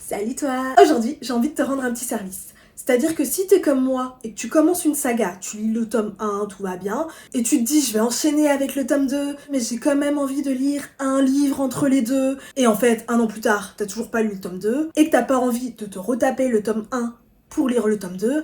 Salut toi! Aujourd'hui, j'ai envie de te rendre un petit service. C'est-à-dire que si t'es comme moi et que tu commences une saga, tu lis le tome 1, tout va bien, et tu te dis je vais enchaîner avec le tome 2, mais j'ai quand même envie de lire un livre entre les deux, et en fait, un an plus tard, t'as toujours pas lu le tome 2, et que t'as pas envie de te retaper le tome 1 pour lire le tome 2,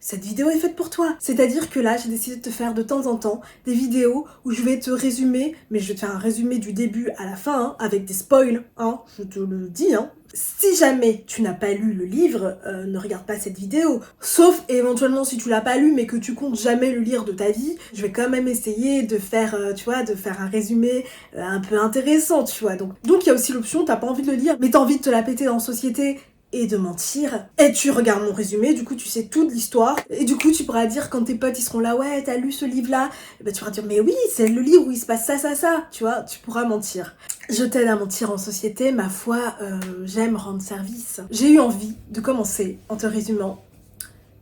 cette vidéo est faite pour toi. C'est-à-dire que là, j'ai décidé de te faire de temps en temps des vidéos où je vais te résumer, mais je vais te faire un résumé du début à la fin, hein, avec des spoils, hein, je te le dis, hein. Si jamais tu n'as pas lu le livre, ne regarde pas cette vidéo. Sauf éventuellement si tu l'as pas lu mais que tu comptes jamais le lire de ta vie, je vais quand même essayer de faire, tu vois, de faire un résumé un peu intéressant, tu vois. Donc il y a aussi l'option, t'as pas envie de le lire, mais t'as envie de te la péter dans la société et de mentir, et tu regardes mon résumé, du coup tu sais toute l'histoire, et du coup tu pourras dire quand tes potes ils seront là, ouais t'as lu ce livre là, et ben tu pourras dire mais oui c'est le livre où il se passe ça, tu vois, tu pourras mentir. Je t'aide à mentir en société, ma foi, j'aime rendre service. J'ai eu envie de commencer en te résumant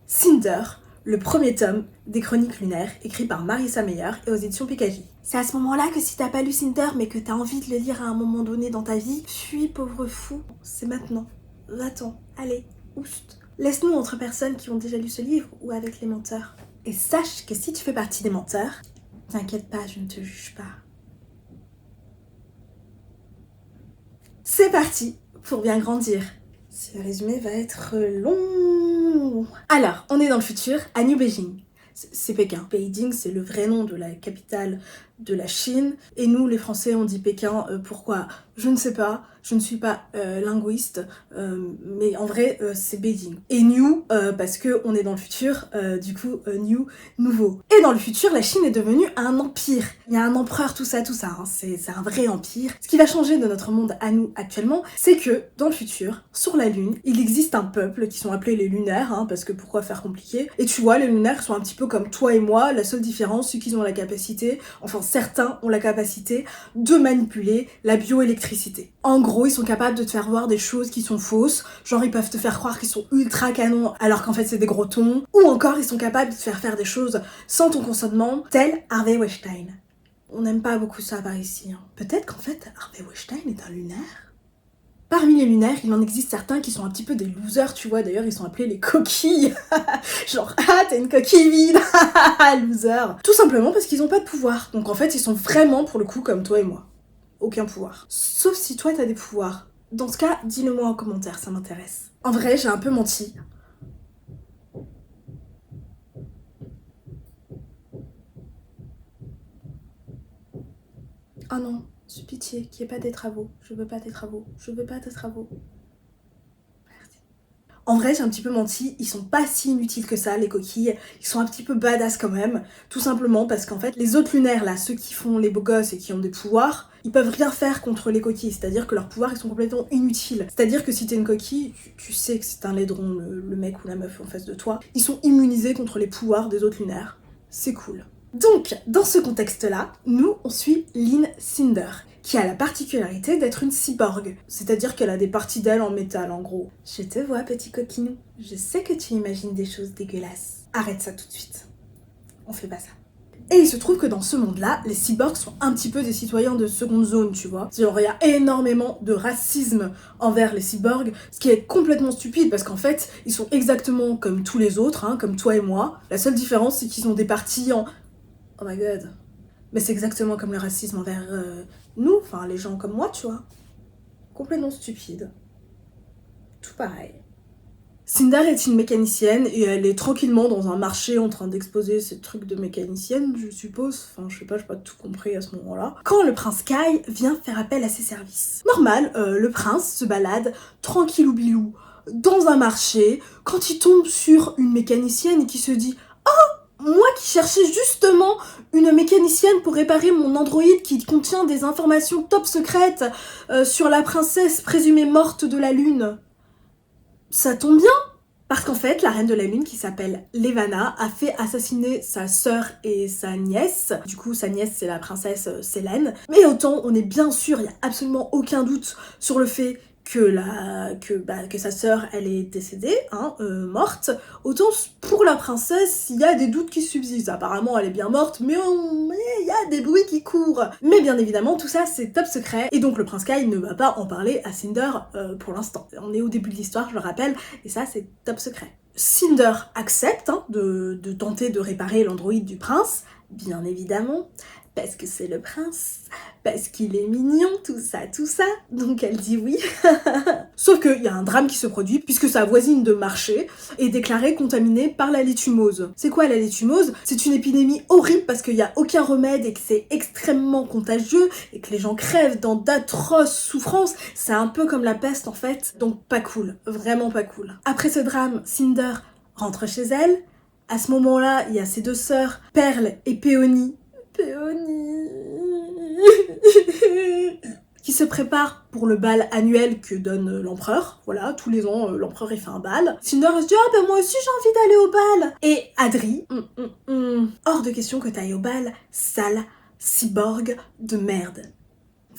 Cinder, le premier tome des Chroniques lunaires, écrit par Marissa Meyer et aux éditions PKJ. C'est à ce moment-là que si t'as pas lu Cinder mais que t'as envie de le lire à un moment donné dans ta vie, fuis pauvre fou, c'est maintenant. Va-t'en, allez, oust. Laisse-nous entre personnes qui ont déjà lu ce livre ou avec les menteurs. Et sache que si tu fais partie des menteurs, t'inquiète pas, je ne te juge pas. C'est parti pour bien grandir. Ce résumé va être long. Alors, on est dans le futur, à New Beijing. C'est Pékin. Beijing, c'est le vrai nom de la capitale de la Chine. Et nous, les Français, on dit Pékin. Pourquoi ? Je ne sais pas. Je ne suis pas linguiste. Mais en vrai, c'est Beijing. Et New, parce que on est dans le futur, du coup, New, nouveau. Et dans le futur, la Chine est devenue un empire. Il y a un empereur, tout ça, hein. C'est un vrai empire. Ce qui va changer de notre monde à nous actuellement, c'est que dans le futur, sur la Lune, il existe un peuple qui sont appelés les lunaires, hein, parce que pourquoi faire compliqué ? Et tu vois, les lunaires sont un petit peu comme toi et moi, la seule différence, c'est qu'ils ont la capacité, enfin certains ont la capacité de manipuler la bioélectricité. En gros, ils sont capables de te faire voir des choses qui sont fausses, genre ils peuvent te faire croire qu'ils sont ultra canons alors qu'en fait c'est des gros tons, ou encore ils sont capables de te faire des choses sans ton consentement, tel Harvey Weinstein. On n'aime pas beaucoup ça par ici. Hein. Peut-être qu'en fait Harvey Weinstein est un lunaire ? Parmi les lunaires, il en existe certains qui sont un petit peu des losers, tu vois, d'ailleurs ils sont appelés les coquilles. Genre, ah t'es une coquille vide, loser. Tout simplement parce qu'ils ont pas de pouvoir. Donc en fait, ils sont vraiment pour le coup comme toi et moi. Aucun pouvoir. Sauf si toi t'as des pouvoirs. Dans ce cas, dis-le moi en commentaire, ça m'intéresse. En vrai, j'ai un peu menti. Oh non, j'ai pitié, qu'il n'y ait pas des travaux. Je veux pas tes travaux. Je veux pas tes travaux. Merci. En vrai, j'ai un petit peu menti, ils sont pas si inutiles que ça, les coquilles. Ils sont un petit peu badass quand même. Tout simplement parce qu'en fait, les autres lunaires, là, ceux qui font les beaux gosses et qui ont des pouvoirs, ils peuvent rien faire contre les coquilles. C'est-à-dire que leurs pouvoirs, ils sont complètement inutiles. C'est-à-dire que si t'es une coquille, tu sais que c'est un laidron, le mec ou la meuf en face de toi. Ils sont immunisés contre les pouvoirs des autres lunaires. C'est cool. Donc, dans ce contexte-là, nous, on suit Lynn Cinder, qui a la particularité d'être une cyborg, c'est-à-dire qu'elle a des parties d'elle en métal, en gros. Je te vois, petit coquinou. Je sais que tu imagines des choses dégueulasses. Arrête ça tout de suite. On fait pas ça. Et il se trouve que dans ce monde-là, les cyborgs sont un petit peu des citoyens de seconde zone, tu vois. Genre, il y a énormément de racisme envers les cyborgs, ce qui est complètement stupide, parce qu'en fait, ils sont exactement comme tous les autres, hein, comme toi et moi. La seule différence, c'est qu'ils ont des parties en... Oh my god. Mais c'est exactement comme le racisme envers nous, enfin les gens comme moi, tu vois. Complètement stupide. Tout pareil. Cinder est une mécanicienne et elle est tranquillement dans un marché en train d'exposer ses trucs de mécanicienne, je suppose. Enfin, je sais pas, j'ai pas tout compris à ce moment-là. Quand le prince Kai vient faire appel à ses services. Normal, le prince se balade tranquillou bilou dans un marché quand il tombe sur une mécanicienne et qui se dit moi qui cherchais justement une mécanicienne pour réparer mon androïde qui contient des informations top secrètes sur la princesse présumée morte de la Lune. Ça tombe bien, parce qu'en fait, la reine de la Lune, qui s'appelle Levana, a fait assassiner sa sœur et sa nièce. Du coup, sa nièce, c'est la princesse Selene. Mais autant, on est bien sûr, il n'y a absolument aucun doute sur le fait que sa sœur elle est décédée, morte, autant pour la princesse il y a des doutes qui subsistent. Apparemment elle est bien morte, mais il y a des bruits qui courent. Mais bien évidemment tout ça c'est top secret, et donc le prince Kai ne va pas en parler à Cinder pour l'instant. On est au début de l'histoire, je le rappelle, et ça c'est top secret. Cinder accepte de tenter de réparer l'androïde du prince, bien évidemment, parce que c'est le prince, parce qu'il est mignon, tout ça, donc elle dit oui. Sauf qu'il y a un drame qui se produit, puisque sa voisine de marché est déclarée contaminée par la létumose. C'est quoi la létumose? C'est une épidémie horrible parce qu'il n'y a aucun remède et que c'est extrêmement contagieux et que les gens crèvent dans d'atroces souffrances. C'est un peu comme la peste en fait, donc pas cool, vraiment pas cool. Après ce drame, Cinder rentre chez elle. À ce moment-là, il y a ses deux sœurs, Perle et Péonie, qui se prépare pour le bal annuel que donne l'empereur. Voilà, tous les ans, l'empereur il fait un bal. Cinder se dit « Ah ben moi aussi j'ai envie d'aller au bal !» Et Adri, hors de question que t'ailles au bal, sale cyborg de merde.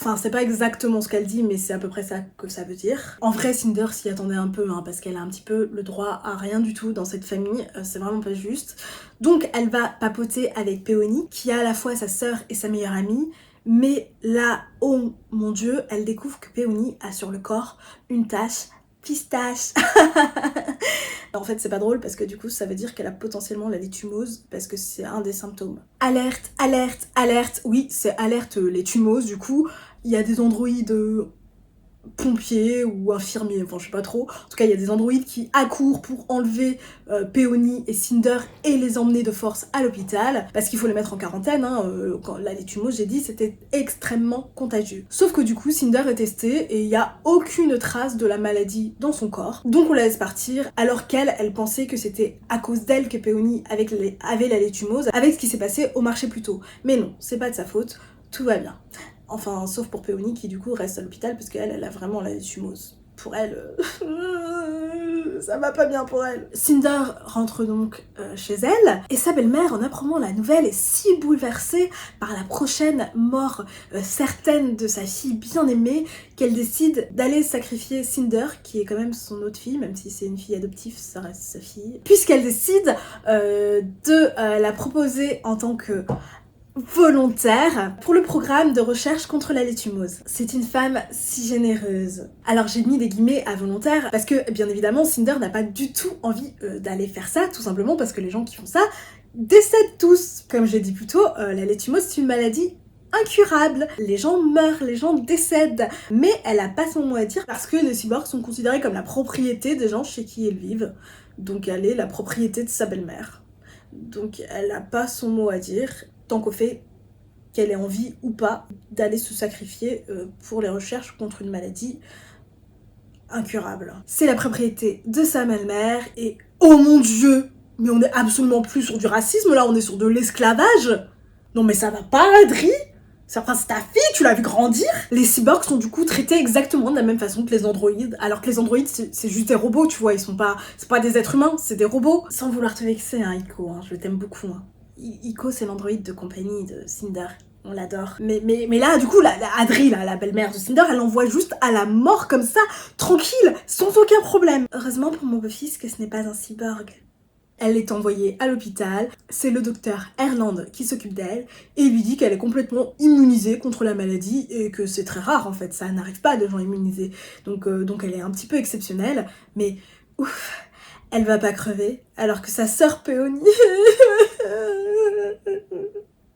Enfin, c'est pas exactement ce qu'elle dit, mais c'est à peu près ça que ça veut dire. En vrai, Cinder s'y attendait un peu, parce qu'elle a un petit peu le droit à rien du tout dans cette famille, c'est vraiment pas juste. Donc elle va papoter avec Péonie, qui est à la fois sa sœur et sa meilleure amie, mais là, oh mon dieu, elle découvre que Péonie a sur le corps une tache pistache. En fait, c'est pas drôle parce que du coup, ça veut dire qu'elle a potentiellement la létumose parce que c'est un des symptômes. Alerte, alerte, alerte. Oui, c'est alerte létumose. Du coup, il y a des androïdes pompiers ou infirmiers, enfin je sais pas trop. En tout cas, il y a des androïdes qui accourent pour enlever Péonie et Cinder et les emmener de force à l'hôpital parce qu'il faut les mettre en quarantaine. Quand la létumose, j'ai dit, c'était extrêmement contagieux. Sauf que du coup, Cinder est testée et il y a aucune trace de la maladie dans son corps. Donc on la laisse partir alors qu'elle pensait que c'était à cause d'elle que Péonie avait la létumose avec ce qui s'est passé au marché plus tôt. Mais non, c'est pas de sa faute, tout va bien. Enfin, sauf pour Péonie qui du coup reste à l'hôpital parce qu'elle, elle a vraiment la létumose. Pour elle, ça va pas bien pour elle. Cinder rentre donc chez elle et sa belle-mère, en apprenant la nouvelle, est si bouleversée par la prochaine mort certaine de sa fille bien-aimée qu'elle décide d'aller sacrifier Cinder, qui est quand même son autre fille, même si c'est une fille adoptive, ça reste sa fille, puisqu'elle décide de la proposer en tant que volontaire pour le programme de recherche contre la létumose. C'est une femme si généreuse. Alors j'ai mis des guillemets à volontaire parce que bien évidemment Cinder n'a pas du tout envie d'aller faire ça, tout simplement parce que les gens qui font ça décèdent tous. Comme j'ai dit plus tôt, la létumose c'est une maladie incurable. Les gens meurent, les gens décèdent. Mais elle a pas son mot à dire parce que les cyborgs sont considérés comme la propriété des gens chez qui ils vivent. Donc elle est la propriété de sa belle-mère. Donc elle a pas son mot à dire tant qu'au fait qu'elle ait envie ou pas d'aller se sacrifier pour les recherches contre une maladie incurable. C'est la propriété de sa belle-mère et oh mon dieu, mais on est absolument plus sur du racisme là, on est sur de l'esclavage. Non mais ça va pas, Adri? Enfin, c'est ta fille, tu l'as vu grandir. Les cyborgs sont du coup traités exactement de la même façon que les androïdes, alors que les androïdes c'est juste des robots, tu vois, c'est pas des êtres humains, c'est des robots. Sans vouloir te vexer, Iko, je t'aime beaucoup. Iko, c'est l'androïde de compagnie de Cinder. On l'adore. Mais là, du coup, Adri, la belle-mère de Cinder, elle l'envoie juste à la mort comme ça, tranquille, sans aucun problème. Heureusement pour mon beau-fils que ce n'est pas un cyborg. Elle est envoyée à l'hôpital, c'est le docteur Erland qui s'occupe d'elle et lui dit qu'elle est complètement immunisée contre la maladie et que c'est très rare en fait, ça n'arrive pas de gens immunisés. Donc elle est un petit peu exceptionnelle, mais ouf, elle va pas crever alors que sa sœur Péonie...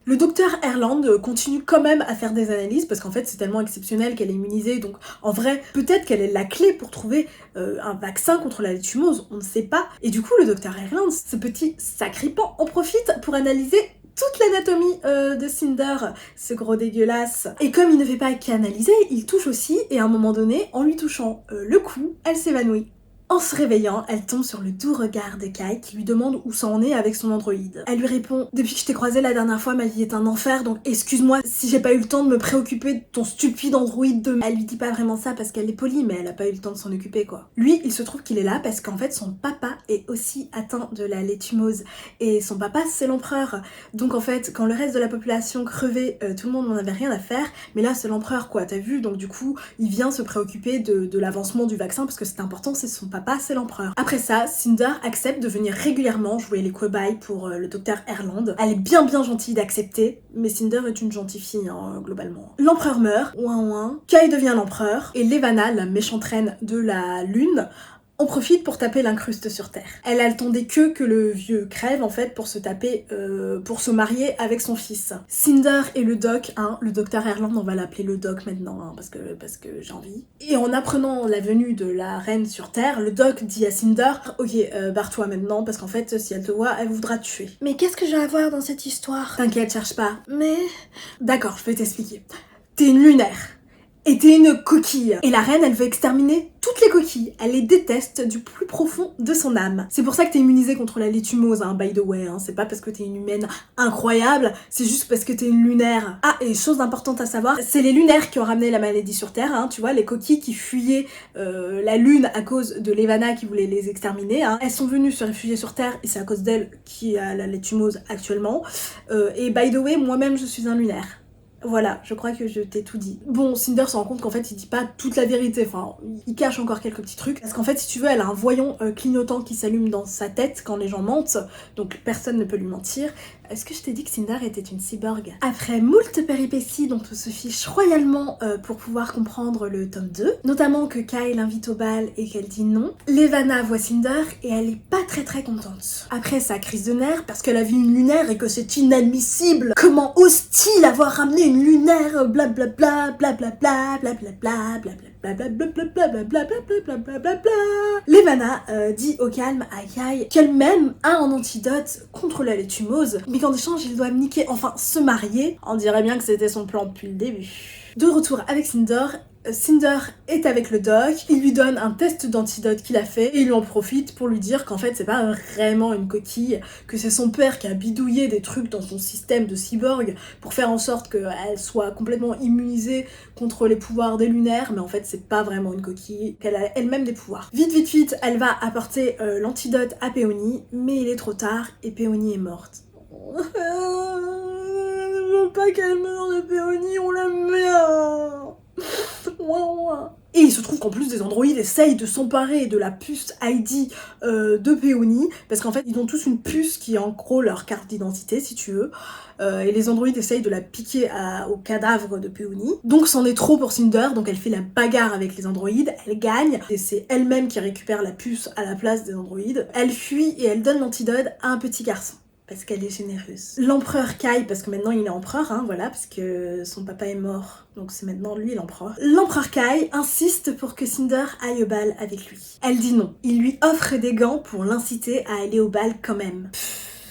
Le docteur Erland continue quand même à faire des analyses parce qu'en fait c'est tellement exceptionnel qu'elle est immunisée, donc en vrai peut-être qu'elle est la clé pour trouver un vaccin contre la létumose, on ne sait pas. Et du coup le docteur Erland, ce petit sacripant, en profite pour analyser toute l'anatomie de Cinder, ce gros dégueulasse. Et comme il ne fait pas qu'analyser, il touche aussi, et à un moment donné, en lui touchant le cou, elle s'évanouit. En se réveillant, elle tombe sur le doux regard de Kai qui lui demande où ça en est avec son androïde. Elle lui répond: depuis que je t'ai croisé la dernière fois, ma vie est un enfer, donc excuse-moi si j'ai pas eu le temps de me préoccuper de ton stupide androïde de... Elle lui dit pas vraiment ça parce qu'elle est polie, mais elle a pas eu le temps de s'en occuper quoi. Lui, il se trouve qu'il est là parce qu'en fait son papa est aussi atteint de la létumose et son papa c'est l'empereur. Donc en fait, quand le reste de la population crevait, tout le monde n'en avait rien à faire, mais là c'est l'empereur quoi, t'as vu? Donc du coup, il vient se préoccuper de l'avancement du vaccin parce que c'est important, c'est son papa, c'est l'empereur. Après ça, Cinder accepte de venir régulièrement jouer les cobayes pour le docteur Erland. Elle est bien gentille d'accepter, mais Cinder est une gentille fille hein, globalement. L'empereur meurt, Kai devient l'empereur, et Levana, la méchante reine de la lune, on profite pour taper l'incruste sur Terre. Elle attendait que le vieux crève en fait pour se taper, pour se marier avec son fils. Cinder et le doc, hein, le docteur Erland, on va l'appeler le doc maintenant hein, parce que j'ai envie. Et en apprenant la venue de la reine sur Terre, le doc dit à Cinder: ok, barre-toi maintenant parce qu'en fait si elle te voit, elle voudra te tuer. Mais qu'est-ce que j'ai à voir dans cette histoire? T'inquiète, cherche pas. Mais... D'accord, je vais t'expliquer. T'es une lunaire. Et t'es une coquille. Et la reine, elle veut exterminer toutes les coquilles. Elle les déteste du plus profond de son âme. C'est pour ça que t'es immunisée contre la létumose, hein, by the way. Hein. C'est pas parce que t'es une humaine incroyable, c'est juste parce que t'es une lunaire. Ah, et chose importante à savoir, c'est les lunaires qui ont ramené la maladie sur Terre, hein, tu vois, les coquilles qui fuyaient la lune à cause de Levana qui voulait les exterminer. Hein. Elles sont venues se réfugier sur Terre et c'est à cause d'elles qui a la létumose actuellement. Et by the way, moi-même je suis un lunaire. Voilà, je crois que je t'ai tout dit. Bon, Cinder se rend compte qu'en fait il dit pas toute la vérité, enfin il cache encore quelques petits trucs, parce qu'en fait si tu veux elle a un voyant clignotant qui s'allume dans sa tête quand les gens mentent, donc personne ne peut lui mentir. Est-ce que je t'ai dit que Cinder était une cyborg? Après moult péripéties dont on se fiche royalement pour pouvoir comprendre le tome 2, notamment que Kai l'invite au bal et qu'elle dit non, Levana voit Cinder et elle est pas très contente. Après sa crise de nerfs, parce qu'elle a vu une lunaire et que c'est inadmissible, comment ose-t-il avoir ramené une lunaire, blablabla, blablabla, blablabla, blablabla. Levana dit au calme à Kai qu'elle-même a un antidote contre la létumose, mais qu'en échange il doit me niquer, enfin se marier. On dirait bien que c'était son plan depuis le début. De retour avec Cinder, Cinder est avec le doc, il lui donne un test d'antidote qu'il a fait et il en profite pour lui dire qu'en fait c'est pas vraiment une coquille, que c'est son père qui a bidouillé des trucs dans son système de cyborg pour faire en sorte qu'elle soit complètement immunisée contre les pouvoirs des lunaires, mais en fait c'est pas vraiment une coquille, qu'elle a elle-même des pouvoirs. Vite, elle va apporter l'antidote à Peony, mais il est trop tard et Peony est morte. Je veux pas qu'elle meure de Peony, on l'aime bien. Et il se trouve qu'en plus des androïdes essayent de s'emparer de la puce ID de Peony, parce qu'en fait ils ont tous une puce qui est en gros leur carte d'identité si tu veux, et les androïdes essayent de la piquer au cadavre de Peony. Donc c'en est trop pour Cinder, donc elle fait la bagarre avec les androïdes, elle gagne, et c'est elle-même qui récupère la puce à la place des androïdes. Elle fuit et elle donne l'antidote à un petit garçon. Parce qu'elle est généreuse. L'empereur Kai, parce que maintenant il est empereur, hein, voilà, parce que son papa est mort, donc c'est maintenant lui l'empereur. L'empereur Kai insiste pour que Cinder aille au bal avec lui. Elle dit non. Il lui offre des gants pour l'inciter à aller au bal quand même.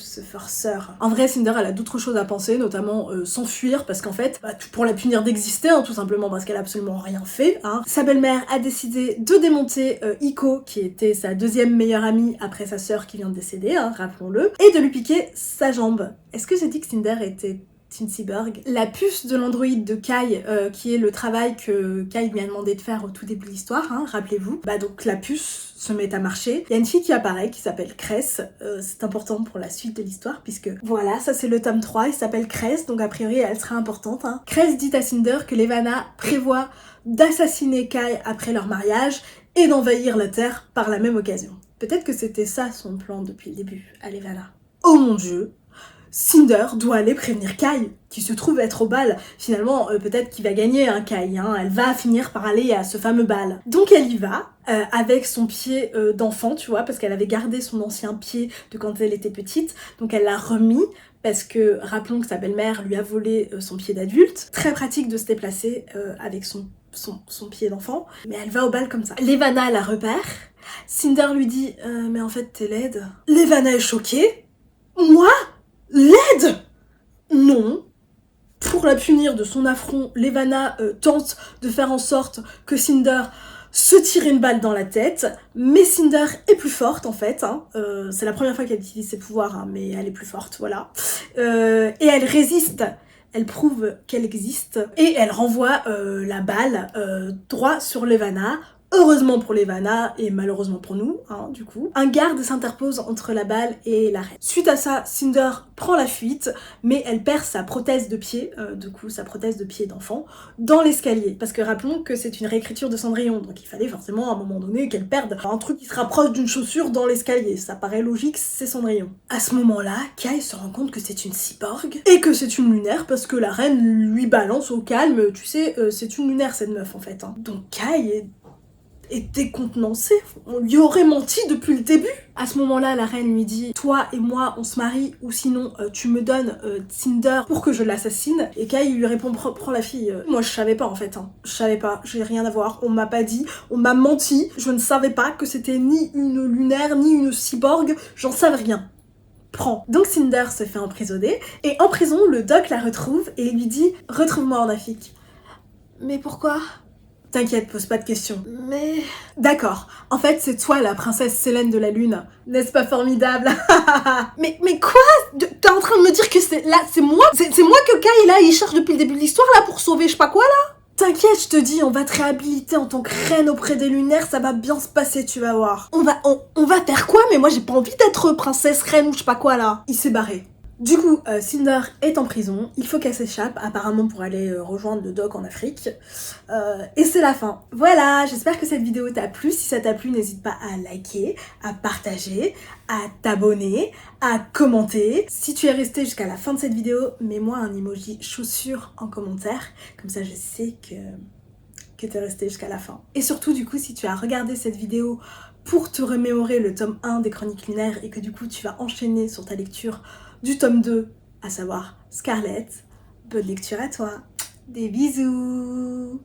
Ce forceur. En vrai, Cinder, elle a d'autres choses à penser, notamment s'enfuir, parce qu'en fait, pour la punir d'exister, hein, tout simplement parce qu'elle a absolument rien fait. Hein. Sa belle-mère a décidé de démonter Iko, qui était sa deuxième meilleure amie après sa sœur qui vient de décéder, hein, rappelons-le, et de lui piquer sa jambe. Est-ce que j'ai dit que Cinder était une cyborg? La puce de l'androïde de Kai, qui est le travail que Kai lui a demandé de faire au tout début de l'histoire, hein, rappelez-vous. Donc la puce se met à marcher. Il y a une fille qui apparaît, qui s'appelle Cress. C'est important pour la suite de l'histoire, puisque voilà, ça c'est le tome 3, il s'appelle Cress, donc a priori elle sera importante. Hein. Cress dit à Cinder que Levana prévoit d'assassiner Kai après leur mariage et d'envahir la Terre par la même occasion. Peut-être que c'était ça son plan depuis le début, à Levana. Oh mon dieu! Cinder doit aller prévenir Kai, qui se trouve être au bal. Finalement, peut-être qu'il va gagner, hein, Kai. Hein. Elle va finir par aller à ce fameux bal. Donc elle y va, avec son pied d'enfant, tu vois, parce qu'elle avait gardé son ancien pied de quand elle était petite. Donc elle l'a remis, parce que, rappelons que sa belle-mère lui a volé son pied d'adulte. Très pratique de se déplacer avec son pied d'enfant. Mais elle va au bal comme ça. Levana la repère. Cinder lui dit « mais en fait, t'es laide. » Levana est choquée. « Moi ? Laide ? Non. » Pour la punir de son affront, Levana tente de faire en sorte que Cinder se tire une balle dans la tête, mais Cinder est plus forte en fait, hein. C'est la première fois qu'elle utilise ses pouvoirs, hein, mais elle est plus forte, voilà. Et elle résiste, elle prouve qu'elle existe, et elle renvoie la balle droit sur Levana. Heureusement pour Levana, et malheureusement pour nous, hein, du coup. Un garde s'interpose entre la balle et la reine. Suite à ça, Cinder prend la fuite, mais elle perd sa prothèse de pied, du coup sa prothèse de pied d'enfant, dans l'escalier. Parce que rappelons que c'est une réécriture de Cendrillon, donc il fallait forcément à un moment donné qu'elle perde un truc qui se rapproche d'une chaussure dans l'escalier. Ça paraît logique, c'est Cendrillon. À ce moment-là, Kai se rend compte que c'est une cyborg, et que c'est une lunaire, parce que la reine lui balance au calme, tu sais, c'est une lunaire cette meuf en fait, hein. Donc Kai est décontenancée, on lui aurait menti depuis le début. À ce moment-là, la reine lui dit « Toi et moi, on se marie, ou sinon tu me donnes Cinder pour que je l'assassine. » Et Kai lui répond « Prends la fille. » Moi, je savais pas en fait, hein. Je savais pas, j'ai rien à voir, on m'a pas dit, on m'a menti, je ne savais pas que c'était ni une lunaire, ni une cyborg, j'en savais rien. Prends. Donc Cinder se fait emprisonner, et en prison, le doc la retrouve et lui dit « Retrouve-moi en Afrique. » Mais pourquoi ? T'inquiète, pose pas de questions. Mais... D'accord, en fait c'est toi la princesse Célène de la Lune. N'est-ce pas formidable? mais quoi? T'es en train de me dire que c'est là, c'est moi? C'est moi que Kai là, il cherche depuis le début de l'histoire là pour sauver je sais pas quoi là? T'inquiète, je te dis, on va te réhabiliter en tant que reine auprès des lunaires, ça va bien se passer, tu vas voir. On va faire quoi? Mais moi j'ai pas envie d'être princesse, reine ou je sais pas quoi là. Il s'est barré. Du coup, Cinder est en prison, il faut qu'elle s'échappe, apparemment pour aller rejoindre le doc en Afrique. Et c'est la fin. Voilà, j'espère que cette vidéo t'a plu. Si ça t'a plu, n'hésite pas à liker, à partager, à t'abonner, à commenter. Si tu es resté jusqu'à la fin de cette vidéo, mets-moi un emoji chaussure en commentaire. Comme ça, je sais que t'es resté jusqu'à la fin. Et surtout, du coup, si tu as regardé cette vidéo pour te remémorer le tome 1 des Chroniques Lunaires et que du coup, tu vas enchaîner sur ta lecture du tome 2, à savoir Scarlet, bonne lecture à toi. Des bisous.